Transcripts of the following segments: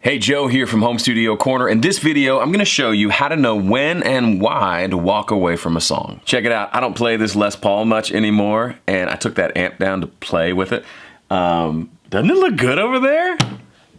Hey, Joe here from Home Studio Corner. In this video, I'm gonna show you how to know when and why to walk away from a song. Check it out, I don't play this Les Paul much anymore, and I took that amp down to play with it. Doesn't it look good over there?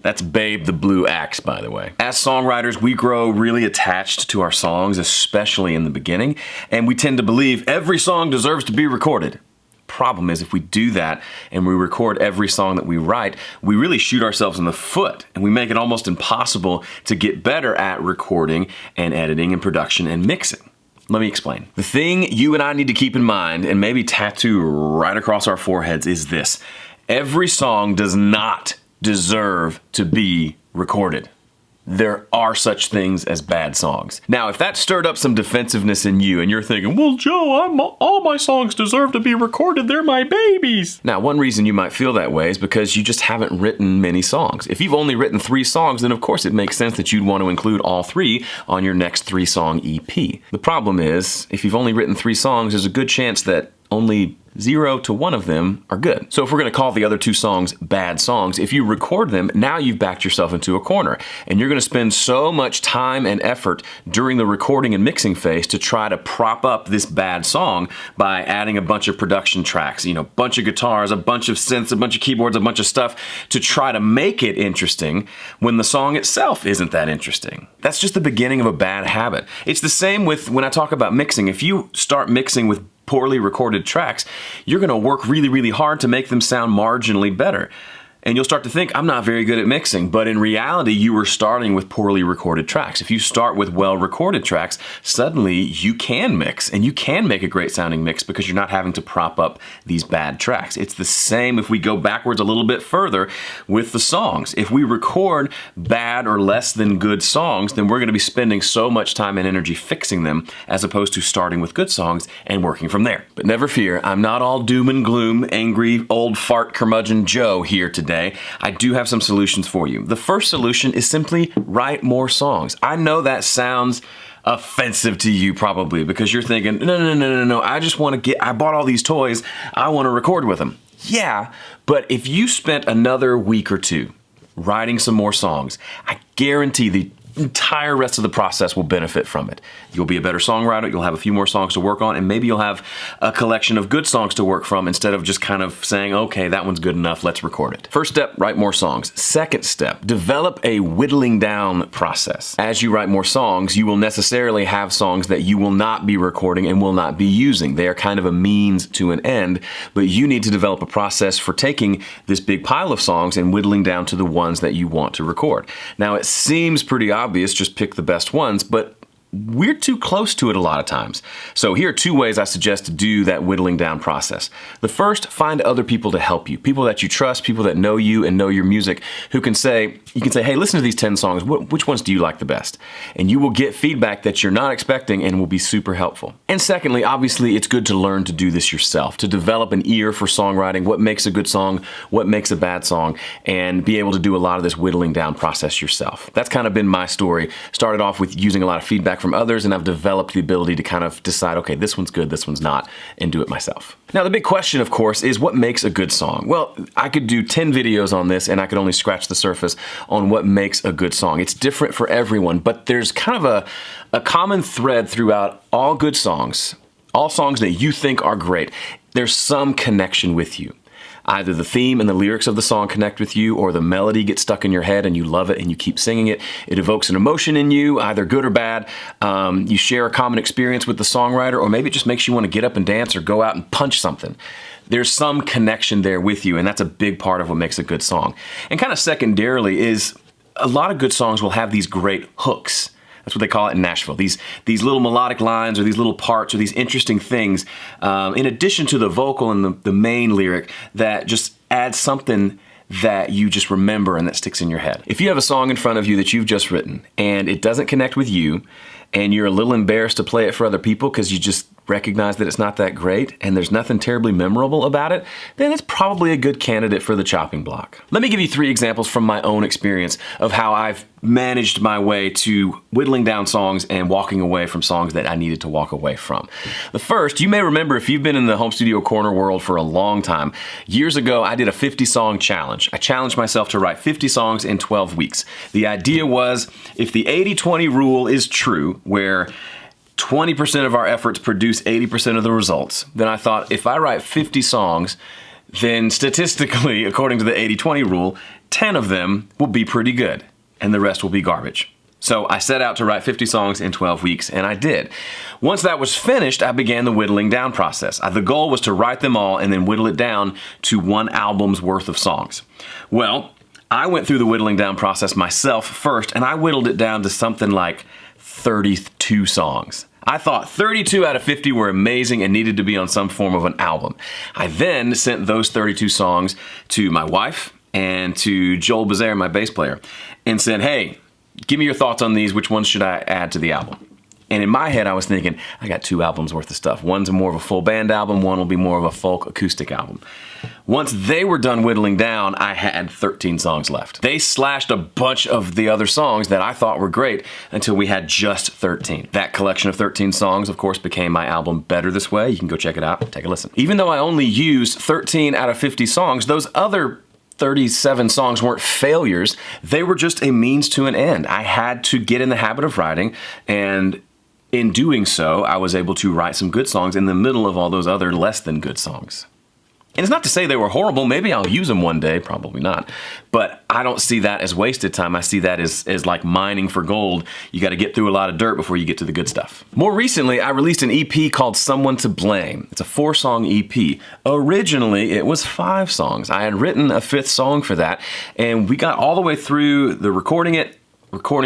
That's Babe the Blue Axe, by the way. As songwriters, we grow really attached to our songs, especially in the beginning, and we tend to believe every song deserves to be recorded. Problem is, if we do that and we record every song that we write, we really shoot ourselves in the foot and we make it almost impossible to get better at recording and editing and production and mixing. Let me explain. The thing you and I need to keep in mind and maybe tattoo right across our foreheads is this: every song does not deserve to be recorded. There are such things as bad songs. Now, if that stirred up some defensiveness in you and you're thinking, well, Joe, all my songs deserve to be recorded, they're my babies. Now, one reason you might feel that way is because you just haven't written many songs. If you've only written 3 songs, then of course it makes sense that you'd want to include all 3 on your next 3-song EP. The problem is, if you've only written 3 songs, there's a good chance that only 0 to 1 of them are good. So if we're gonna call the other 2 songs bad songs, if you record them, now you've backed yourself into a corner. And you're gonna spend so much time and effort during the recording and mixing phase to try to prop up this bad song by adding a bunch of production tracks, a bunch of guitars, a bunch of synths, a bunch of keyboards, a bunch of stuff to try to make it interesting when the song itself isn't that interesting. That's just the beginning of a bad habit. It's the same with when I talk about mixing. If you start mixing with poorly recorded tracks, you're gonna work really, really hard to make them sound marginally better. And you'll start to think, I'm not very good at mixing, but in reality, you were starting with poorly recorded tracks. If you start with well-recorded tracks, suddenly you can mix, and you can make a great sounding mix because you're not having to prop up these bad tracks. It's the same if we go backwards a little bit further with the songs. If we record bad or less than good songs, then we're gonna be spending so much time and energy fixing them as opposed to starting with good songs and working from there. But never fear, I'm not all doom and gloom, angry old fart curmudgeon Joe here today. I do have some solutions for you. The first solution is simply write more songs. I know that sounds offensive to you probably because you're thinking, no, I bought all these toys, I want to record with them. Yeah, but if you spent another week or 2 writing some more songs, I guarantee the entire rest of the process will benefit from it. You'll be a better songwriter, you'll have a few more songs to work on, and maybe you'll have a collection of good songs to work from instead of just kind of saying, okay, that one's good enough, let's record it. First step, write more songs. Second step, develop a whittling down process. As you write more songs, you will necessarily have songs that you will not be recording and will not be using. They are kind of a means to an end, but you need to develop a process for taking this big pile of songs and whittling down to the ones that you want to record. Now, it seems pretty obvious, just pick the best ones, but we're too close to it a lot of times. So here are 2 ways I suggest to do that whittling down process. The first, find other people to help you. People that you trust, people that know you and know your music, who can say, hey, listen to these 10 songs, which ones do you like the best? And you will get feedback that you're not expecting and will be super helpful. And secondly, obviously, it's good to learn to do this yourself, to develop an ear for songwriting, what makes a good song, what makes a bad song, and be able to do a lot of this whittling down process yourself. That's kind of been my story. Started off with using a lot of feedback from others, and I've developed the ability to kind of decide, okay, this one's good, this one's not, and do it myself. Now, the big question, of course, is what makes a good song? Well, I could do 10 videos on this, and I could only scratch the surface on what makes a good song. It's different for everyone, but there's kind of a common thread throughout all good songs, all songs that you think are great. There's some connection with you. Either the theme and the lyrics of the song connect with you, or the melody gets stuck in your head and you love it and you keep singing it. It evokes an emotion in you, either good or bad. You share a common experience with the songwriter, or maybe it just makes you want to get up and dance or go out and punch something. There's some connection there with you, and that's a big part of what makes a good song. And kind of secondarily is a lot of good songs will have these great hooks. That's what they call it in Nashville. These little melodic lines or these little parts or these interesting things, in addition to the vocal and the main lyric, that just add something that you just remember and that sticks in your head. If you have a song in front of you that you've just written and it doesn't connect with you and you're a little embarrassed to play it for other people because you just recognize that it's not that great and there's nothing terribly memorable about it, then it's probably a good candidate for the chopping block. Let me give you 3 examples from my own experience of how I've managed my way to whittling down songs and walking away from songs that I needed to walk away from. The first, you may remember if you've been in the Home Studio Corner world for a long time, years ago I did a 50-song challenge. I challenged myself to write 50 songs in 12 weeks. The idea was, if the 80-20 rule is true, where 20% of our efforts produce 80% of the results, then I thought if I write 50 songs, then statistically, according to the 80-20 rule, 10 of them will be pretty good and the rest will be garbage. So I set out to write 50 songs in 12 weeks, and I did. Once that was finished, I began the whittling down process. The goal was to write them all and then whittle it down to 1 album's worth of songs. Well, I went through the whittling down process myself first, and I whittled it down to something like 32 songs. I thought 32 out of 50 were amazing and needed to be on some form of an album. I then sent those 32 songs to my wife and to Joel Bazaire, my bass player, and said, hey, give me your thoughts on these. Which ones should I add to the album? And in my head, I was thinking, I got 2 albums worth of stuff. One's more of a full band album, one will be more of a folk acoustic album. Once they were done whittling down, I had 13 songs left. They slashed a bunch of the other songs that I thought were great until we had just 13. That collection of 13 songs, of course, became my album Better This Way. You can go check it out, take a listen. Even though I only used 13 out of 50 songs, those other 37 songs weren't failures. They were just a means to an end. I had to get in the habit of writing, and in doing so, I was able to write some good songs in the middle of all those other less than good songs. And it's not to say they were horrible. Maybe I'll use them one day, probably not. But I don't see that as wasted time. I see that as like mining for gold. You got to get through a lot of dirt before you get to the good stuff. More recently, I released an EP called Someone to Blame. It's a 4-song EP. Originally, it was 5 songs. I had written a 5th song for that, and we got all the way through the recording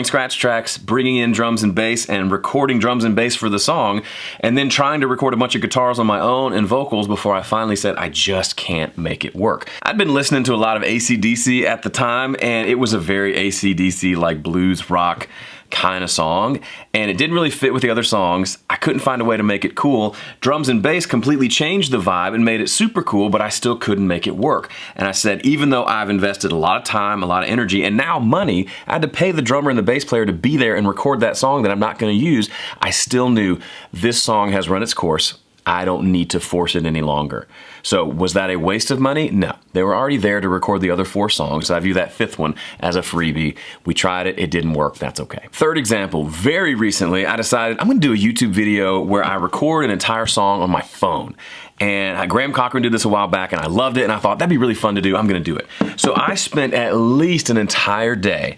scratch tracks, bringing in drums and bass, and recording drums and bass for the song, and then trying to record a bunch of guitars on my own and vocals before I finally said, I just can't make it work. I'd been listening to a lot of AC/DC at the time, and it was a very AC/DC, like blues rock kind of song, and it didn't really fit with the other songs. I couldn't find a way to make it cool. Drums and bass completely changed the vibe and made it super cool, but I still couldn't make it work. And I said, even though I've invested a lot of time, a lot of energy, and now money, I had to pay the drummer and the bass player to be there and record that song that I'm not going to use. I still knew this song has run its course. I don't need to force it any longer. So was that a waste of money? No. They were already there to record the other 4 songs. So I view that 5th one as a freebie. We tried it, it didn't work, that's okay. Third example, very recently I decided I'm gonna do a YouTube video where I record an entire song on my phone. And Graham Cochran did this a while back and I loved it and I thought that'd be really fun to do, I'm gonna do it. So I spent at least an entire day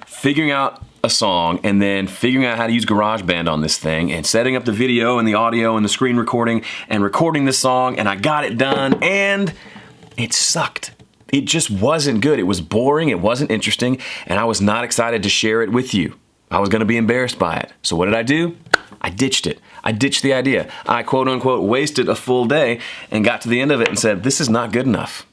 figuring out a song and then figuring out how to use GarageBand on this thing and setting up the video and the audio and the screen recording and recording this song, and I got it done and it sucked. It just wasn't good. It was boring, it wasn't interesting, and I was not excited to share it with you. I was gonna be embarrassed by it. So what did I do? I ditched it. I ditched the idea. I quote unquote wasted a full day and got to the end of it and said, this is not good enough.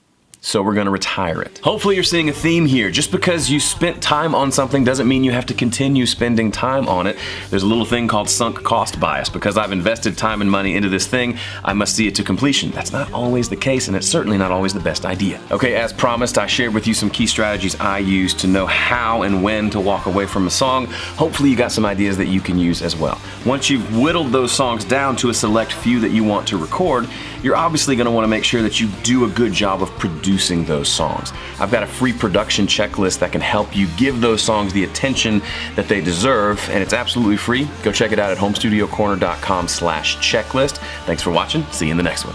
So we're gonna retire it. Hopefully you're seeing a theme here. Just because you spent time on something doesn't mean you have to continue spending time on it. There's a little thing called sunk cost bias. Because I've invested time and money into this thing, I must see it to completion. That's not always the case, and it's certainly not always the best idea. Okay, as promised, I shared with you some key strategies I use to know how and when to walk away from a song. Hopefully you got some ideas that you can use as well. Once you've whittled those songs down to a select few that you want to record, you're obviously gonna wanna make sure that you do a good job of producing those songs. I've got a free production checklist that can help you give those songs the attention that they deserve, and it's absolutely free. Go check it out at homestudiocorner.com/checklist. Thanks for watching. See you in the next one.